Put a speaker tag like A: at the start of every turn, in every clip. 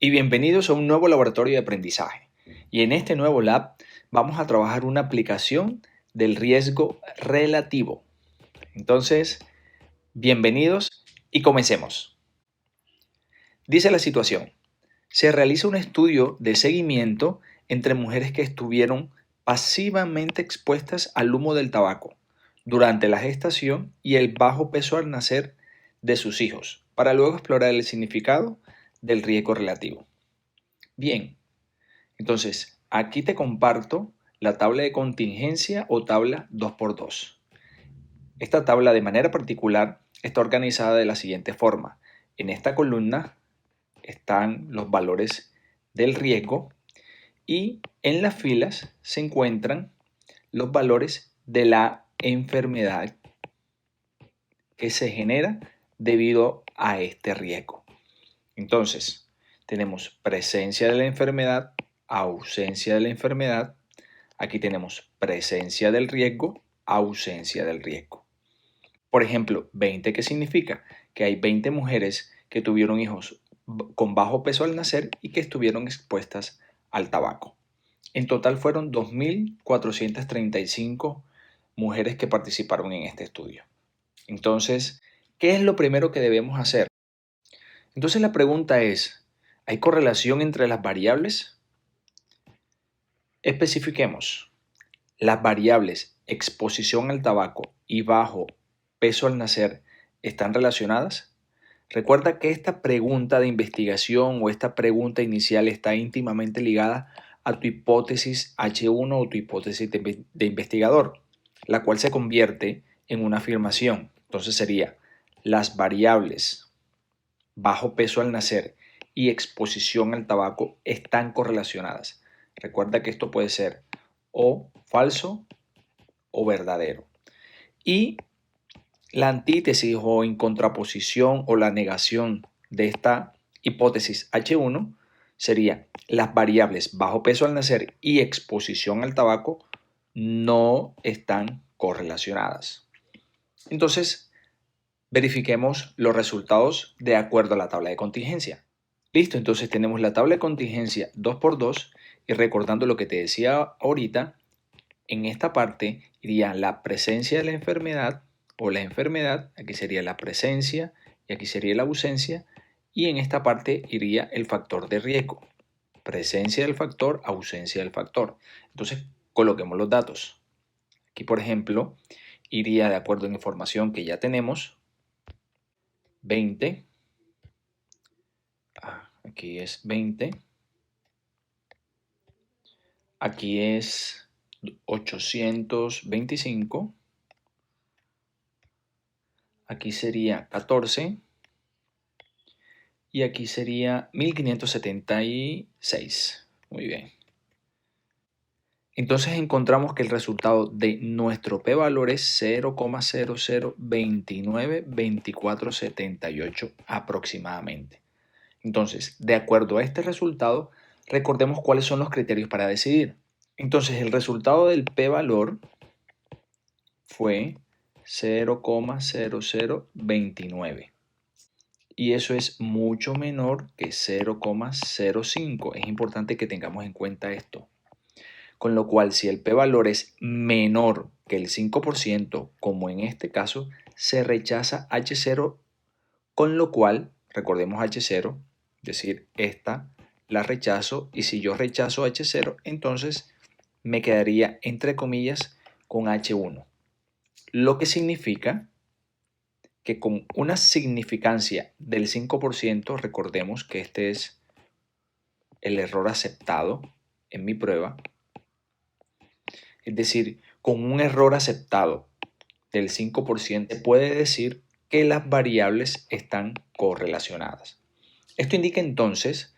A: y bienvenidos a un nuevo laboratorio de aprendizaje. Y en este nuevo lab vamos a trabajar una aplicación del riesgo relativo. Entonces, bienvenidos y comencemos. Dice la situación: se realiza un estudio de seguimiento entre mujeres que estuvieron pasivamente expuestas al humo del tabaco durante la gestación y el bajo peso al nacer de sus hijos, para luego explorar el significado del riesgo relativo. Bien, entonces aquí te comparto la tabla de contingencia o tabla 2x2. Esta tabla de manera particular está organizada de la siguiente forma. En esta columna están los valores del riesgo y en las filas se encuentran los valores de la enfermedad que se genera debido a este riesgo. Entonces, tenemos presencia de la enfermedad, ausencia de la enfermedad. Aquí tenemos presencia del riesgo, ausencia del riesgo. Por ejemplo, 20, ¿qué significa? Que hay 20 mujeres que tuvieron hijos con bajo peso al nacer y que estuvieron expuestas al tabaco. En total fueron 2.435 mujeres que participaron en este estudio. Entonces, ¿qué es lo primero que debemos hacer? Entonces la pregunta es, ¿hay correlación entre las variables? Especifiquemos. ¿Las variables exposición al tabaco y bajo peso al nacer están relacionadas? Recuerda que esta pregunta de investigación o esta pregunta inicial está íntimamente ligada a tu hipótesis H1 o tu hipótesis de investigador, la cual se convierte en una afirmación. Entonces sería, las variables bajo peso al nacer y exposición al tabaco están correlacionadas. Recuerda que esto puede ser o falso o verdadero. Y la antítesis o en contraposición o la negación de esta hipótesis H1 sería las variables bajo peso al nacer y exposición al tabaco no están correlacionadas. Entonces, verifiquemos los resultados de acuerdo a la tabla de contingencia. Listo, entonces tenemos la tabla de contingencia 2x2 y recordando lo que te decía ahorita, en esta parte iría la presencia de la enfermedad o la enfermedad, aquí sería la presencia y aquí sería la ausencia, y en esta parte iría el factor de riesgo. Presencia del factor, ausencia del factor. Entonces, coloquemos los datos. Aquí, por ejemplo, iría de acuerdo a la información que ya tenemos, 20, aquí es 20, aquí es 825, aquí sería 14 y aquí sería 1576. Muy bien. Entonces encontramos que el resultado de nuestro p-valor es 0,00292478 aproximadamente. Entonces, de acuerdo a este resultado, recordemos cuáles son los criterios para decidir. Entonces, el resultado del p-valor fue 0,0029 y eso es mucho menor que 0,05. Es importante que tengamos en cuenta esto. Con lo cual, si el p-valor es menor que el 5%, como en este caso, se rechaza H0, con lo cual, recordemos H0, es decir, esta la rechazo, y si yo rechazo H0, entonces me quedaría, entre comillas, con H1. Lo que significa que con una significancia del 5%, recordemos que este es el error aceptado en mi prueba, es decir, con un error aceptado del 5%, se puede decir que las variables están correlacionadas. Esto indica entonces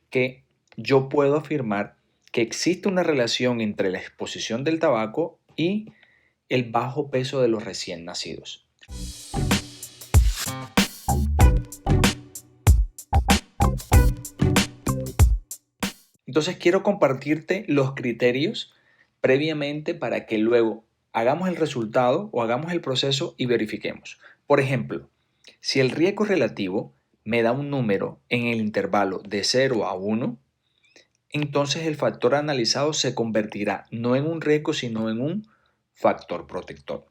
A: que yo puedo afirmar que existe una relación entre la exposición del tabaco y el bajo peso de los recién nacidos. Entonces quiero compartirte los criterios previamente para que luego hagamos el resultado o hagamos el proceso y verifiquemos. Por ejemplo, si el riesgo relativo me da un número en el intervalo de 0 a 1, entonces el factor analizado se convertirá no en un riesgo, sino en un factor protector.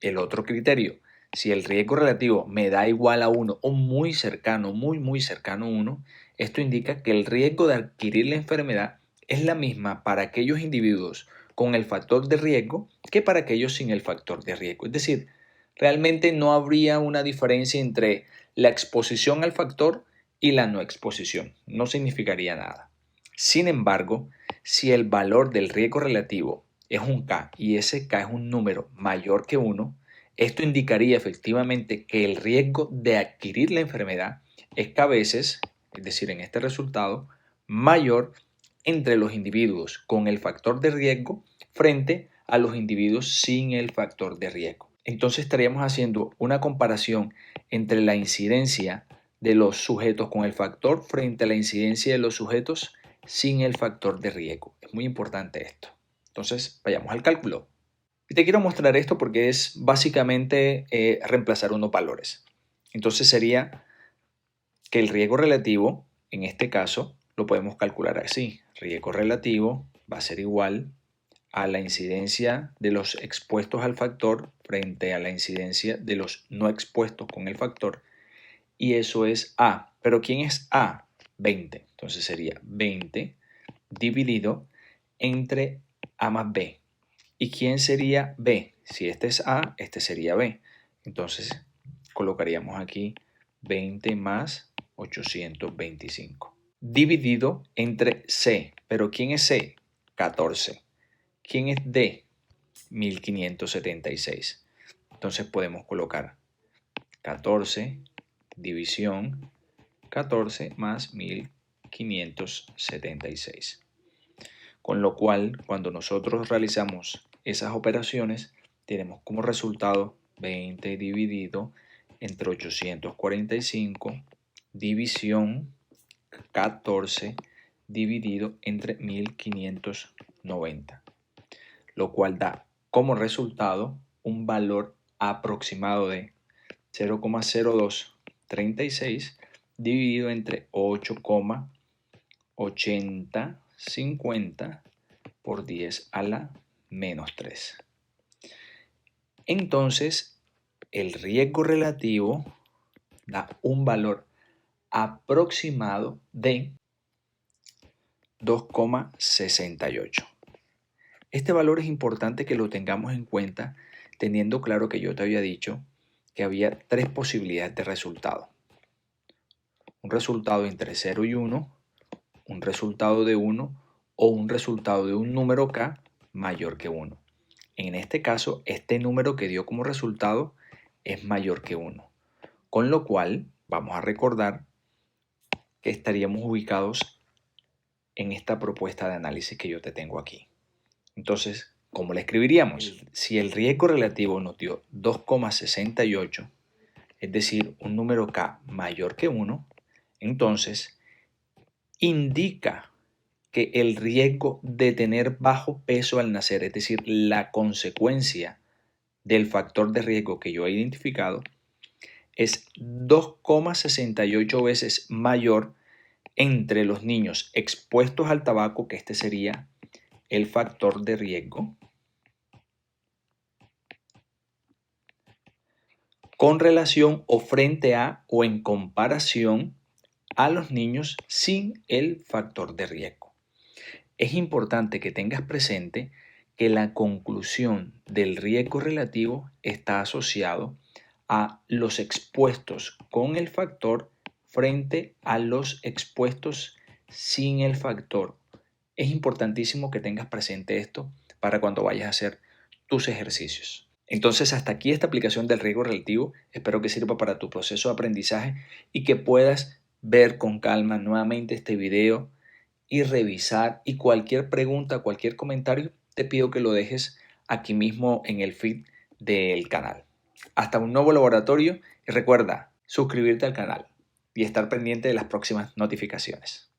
A: El otro criterio, si el riesgo relativo me da igual a 1 o muy cercano, muy cercano a 1, esto indica que el riesgo de adquirir la enfermedad es la misma para aquellos individuos con el factor de riesgo que para aquellos sin el factor de riesgo. Es decir, realmente no habría una diferencia entre la exposición al factor y la no exposición. No significaría nada. Sin embargo, si el valor del riesgo relativo es un K y ese K es un número mayor que 1, esto indicaría efectivamente que el riesgo de adquirir la enfermedad es K veces, es decir, en este resultado, mayor entre los individuos con el factor de riesgo frente a los individuos sin el factor de riesgo. Entonces estaríamos haciendo una comparación entre la incidencia de los sujetos con el factor frente a la incidencia de los sujetos sin el factor de riesgo. Es muy importante esto. Entonces, vayamos al cálculo. Y te quiero mostrar esto porque es básicamente reemplazar unos valores. Entonces sería que el riesgo relativo, en este caso, lo podemos calcular así. Riesgo relativo va a ser igual a la incidencia de los expuestos al factor frente a la incidencia de los no expuestos con el factor. Y eso es A. ¿Pero quién es A? 20. Entonces sería 20 dividido entre A más B. ¿Y quién sería B? Si este es A, este sería B. Entonces colocaríamos aquí 20 más 825. Dividido entre C. ¿Pero quién es C? 14. ¿Quién es D? 1576. Entonces podemos colocar 14 división 14 más 1576. Con lo cual, cuando nosotros realizamos esas operaciones, tenemos como resultado 20 dividido entre 845 división 14 dividido entre 1590, lo cual da como resultado un valor aproximado de 0,0236 dividido entre 8,8050 por 10 a la menos 3. Entonces, el riesgo relativo da un valor aproximado de 2,68. Este valor es importante que lo tengamos en cuenta, teniendo claro que yo te había dicho que había tres posibilidades de resultado. Un resultado entre 0 y 1, un resultado de 1 o un resultado de un número K mayor que 1. En este caso, este número que dio como resultado es mayor que 1. Con lo cual, vamos a recordar que estaríamos ubicados en esta propuesta de análisis que yo te tengo aquí. Entonces, ¿cómo la escribiríamos? Si el riesgo relativo nos dio 2,68, es decir, un número K mayor que 1, entonces indica que el riesgo de tener bajo peso al nacer, es decir, la consecuencia del factor de riesgo que yo he identificado, es 2,68 veces mayor entre los niños expuestos al tabaco, que este sería el factor de riesgo, con relación o frente a o en comparación a los niños sin el factor de riesgo. Es importante que tengas presente que la conclusión del riesgo relativo está asociado a los expuestos con el factor frente a los expuestos sin el factor. Es importantísimo que tengas presente esto para cuando vayas a hacer tus ejercicios. Entonces, hasta aquí esta aplicación del riesgo relativo. Espero que sirva para tu proceso de aprendizaje y que puedas ver con calma nuevamente este video y revisar. Y cualquier pregunta, cualquier comentario, te pido que lo dejes aquí mismo en el feed del canal. Hasta un nuevo laboratorio y recuerda suscribirte al canal y estar pendiente de las próximas notificaciones.